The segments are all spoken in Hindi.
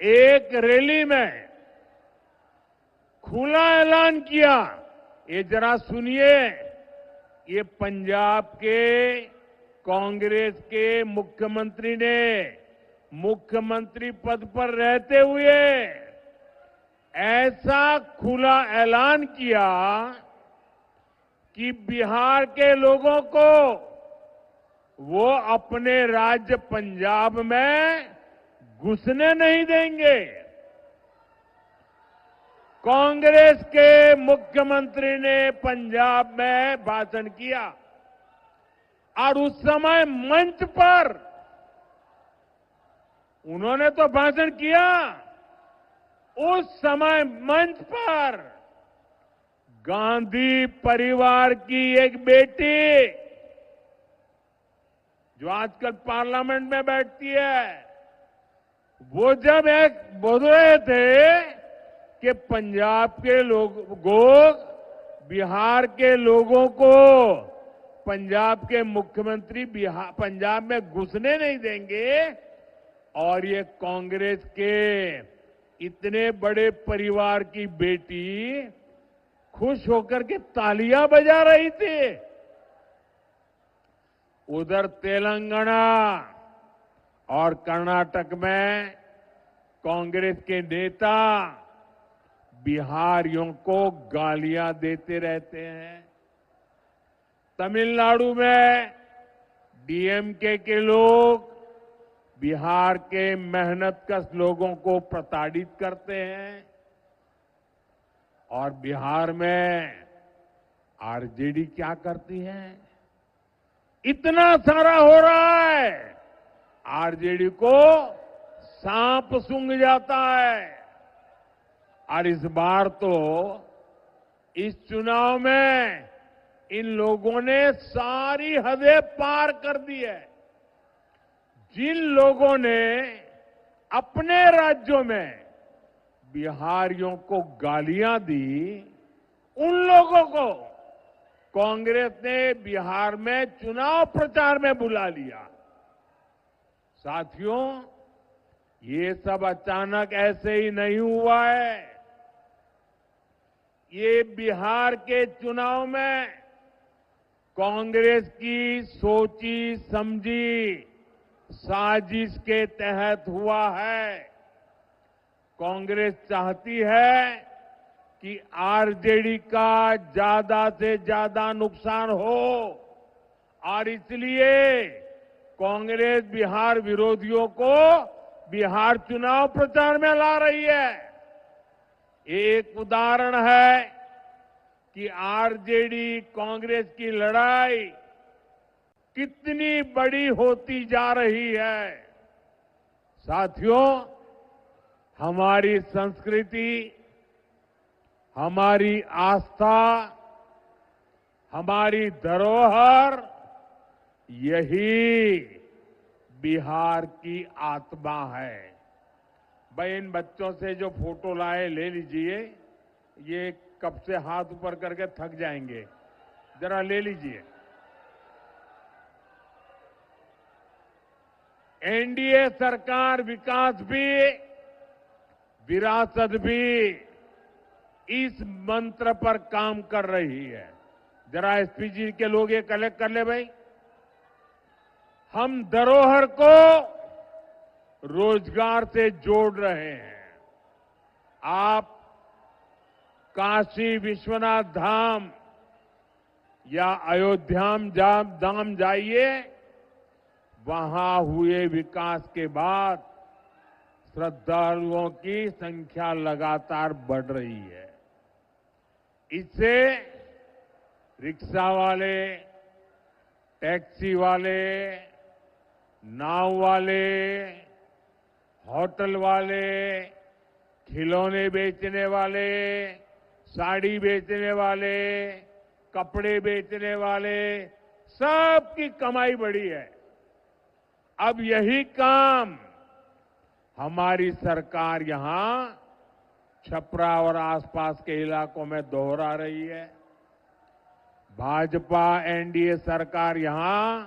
एक रैली में खुला ऐलान किया। ये जरा सुनिए, ये पंजाब के कांग्रेस के मुख्यमंत्री ने मुख्यमंत्री पद पर रहते हुए ऐसा खुला ऐलान किया कि बिहार के लोगों को वो अपने राज्य पंजाब में घुसने नहीं देंगे। कांग्रेस के मुख्यमंत्री ने पंजाब में भाषण किया और उस समय मंच पर उन्होंने तो भाषण किया, उस समय मंच पर गांधी परिवार की एक बेटी जो आजकल पार्लियामेंट में बैठती है, वो जब एक बोल रहे थे कि पंजाब के लोग बिहार के लोगों को पंजाब के मुख्यमंत्री पंजाब में घुसने नहीं देंगे, और ये कांग्रेस के इतने बड़े परिवार की बेटी खुश होकर के तालियां बजा रही थी। उधर तेलंगाना और कर्नाटक में कांग्रेस के नेता बिहारियों को गालियां देते रहते हैं। तमिलनाडु में डीएमके के लोग बिहार के मेहनतकश लोगों को प्रताड़ित करते हैं, और बिहार में आरजेडी क्या करती है? इतना सारा हो रहा है, आरजेडी को सांप सूंघ जाता है। और इस बार तो इस चुनाव में इन लोगों ने सारी हदें पार कर दी है। जिन लोगों ने अपने राज्यों में बिहारियों को गालियां दी, उन लोगों को कांग्रेस ने बिहार में चुनाव प्रचार में बुला लिया। साथियों, ये सब अचानक ऐसे ही नहीं हुआ है। ये बिहार के चुनाव में कांग्रेस की सोची समझी साजिश के तहत हुआ है। कांग्रेस चाहती है कि आरजेडी का ज्यादा से ज्यादा नुकसान हो, और इसलिए कांग्रेस बिहार विरोधियों को बिहार चुनाव प्रचार में ला रही है। एक उदाहरण है कि आरजेडी कांग्रेस की लड़ाई कितनी बड़ी होती जा रही है। साथियों, हमारी संस्कृति, हमारी आस्था, हमारी धरोहर, यही बिहार की आत्मा है। भाई, इन बच्चों से जो फोटो लाए ले लीजिए, ये कब से हाथ ऊपर करके थक जाएंगे, जरा ले लीजिए। एनडीए सरकार विकास भी विरासत भी इस मंत्र पर काम कर रही है। जरा एसपीजी के लोग ये कलेक्ट कर ले भाई। हम धरोहर को रोजगार से जोड़ रहे हैं। आप काशी विश्वनाथ धाम या अयोध्या धाम जाइए, वहां हुए विकास के बाद श्रद्धालुओं की संख्या लगातार बढ़ रही है। इससे रिक्शा वाले, टैक्सी वाले, नाव वाले, होटल वाले, खिलौने बेचने वाले, साड़ी बेचने वाले, कपड़े बेचने वाले, सबकी कमाई बढ़ी है। अब यही काम हमारी सरकार यहां छपरा और आसपास के इलाकों में दोहरा रही है। भाजपा एनडीए सरकार यहां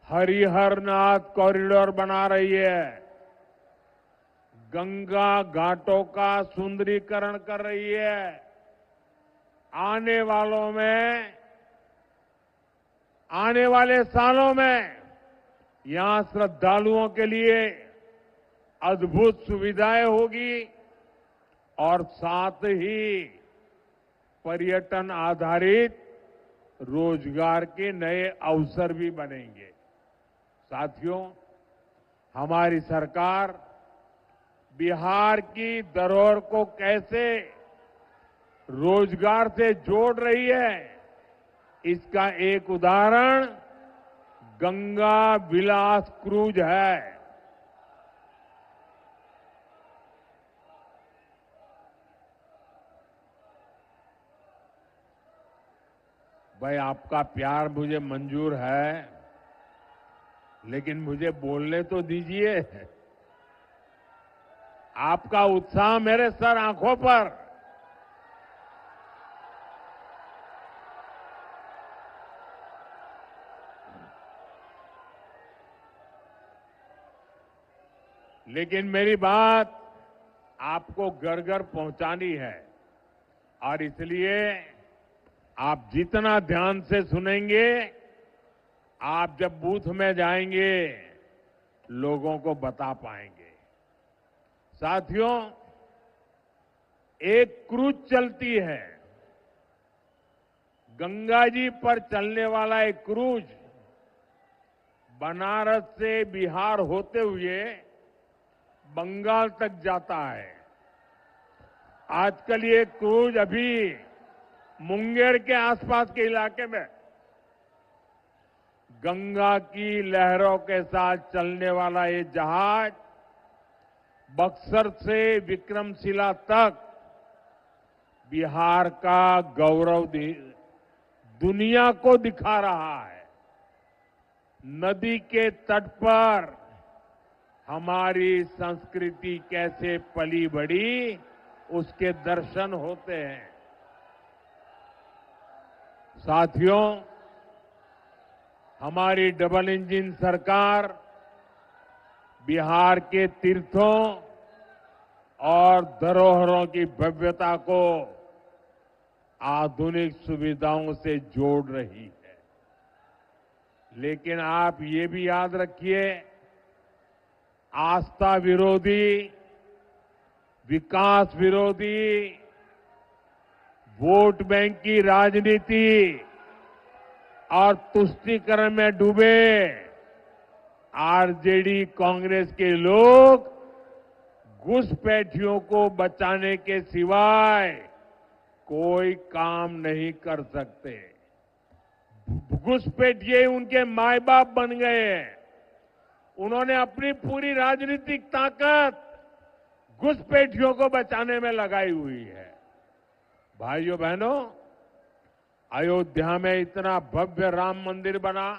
हरिहरनाथ कॉरिडोर बना रही है। गंगा घाटों का सुंदरीकरण कर रही है। आने वाले सालों में यहां श्रद्धालुओं के लिए अद्भुत सुविधाएं होगी और साथ ही पर्यटन आधारित रोजगार के नए अवसर भी बनेंगे। साथियों, हमारी सरकार बिहार की धरोहर को कैसे रोजगार से जोड़ रही है, इसका एक उदाहरण गंगा विलास क्रूज है। भाई, आपका प्यार मुझे मंजूर है, लेकिन मुझे बोलने तो दीजिए। आपका उत्साह मेरे सर आंखों पर। लेकिन मेरी बात आपको घर घर पहुंचानी है और इसलिए आप जितना ध्यान से सुनेंगे, आप जब बूथ में जाएंगे लोगों को बता पाएंगे। साथियों, एक क्रूज चलती है, गंगा जी पर चलने वाला एक क्रूज बनारस से बिहार होते हुए बंगाल तक जाता है। आजकल ये क्रूज अभी मुंगेर के आसपास के इलाके में गंगा की लहरों के साथ चलने वाला ये जहाज बक्सर से विक्रमशिला तक बिहार का गौरव दुनिया को दिखा रहा है। नदी के तट पर हमारी संस्कृति कैसे पली बढ़ी, उसके दर्शन होते हैं। साथियों, हमारी डबल इंजन सरकार बिहार के तीर्थों और धरोहरों की भव्यता को आधुनिक सुविधाओं से जोड़ रही है। लेकिन आप ये भी याद रखिए, आस्था विरोधी, विकास विरोधी, वोट बैंक की राजनीति और तुष्टीकरण में डूबे आरजेडी कांग्रेस के लोग घुसपैठियों को बचाने के सिवाय कोई काम नहीं कर सकते। घुसपैठिए उनके माए बाप बन गए हैं। उन्होंने अपनी पूरी राजनीतिक ताकत घुसपैठियों को बचाने में लगाई हुई है। भाइयों बहनों, अयोध्या में इतना भव्य राम मंदिर बना,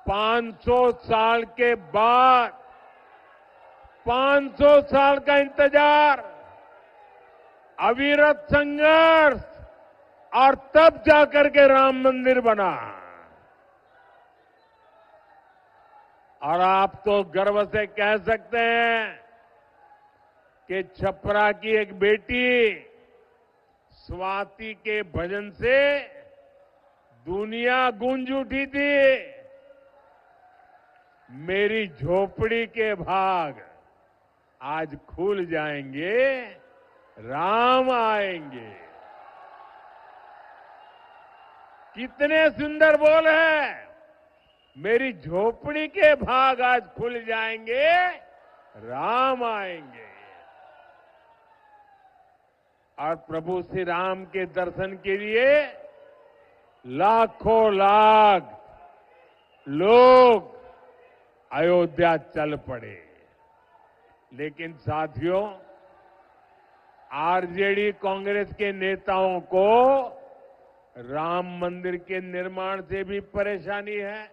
500 साल के बाद 500 साल का इंतजार, अविरत संघर्ष, और तब जाकर के राम मंदिर बना। और आप तो गर्व से कह सकते हैं कि छपरा की एक बेटी स्वाति के भजन से दुनिया गूंज उठी थी। मेरी झोपड़ी के भाग आज खुल जाएंगे, राम आएंगे। कितने सुंदर बोल है, मेरी झोपड़ी के भाग आज खुल जाएंगे, राम आएंगे। और प्रभु श्री राम के दर्शन के लिए लाखों लाख लोग अयोध्या चल पड़े। लेकिन साथियों, आरजेडी कांग्रेस के नेताओं को राम मंदिर के निर्माण से भी परेशानी है।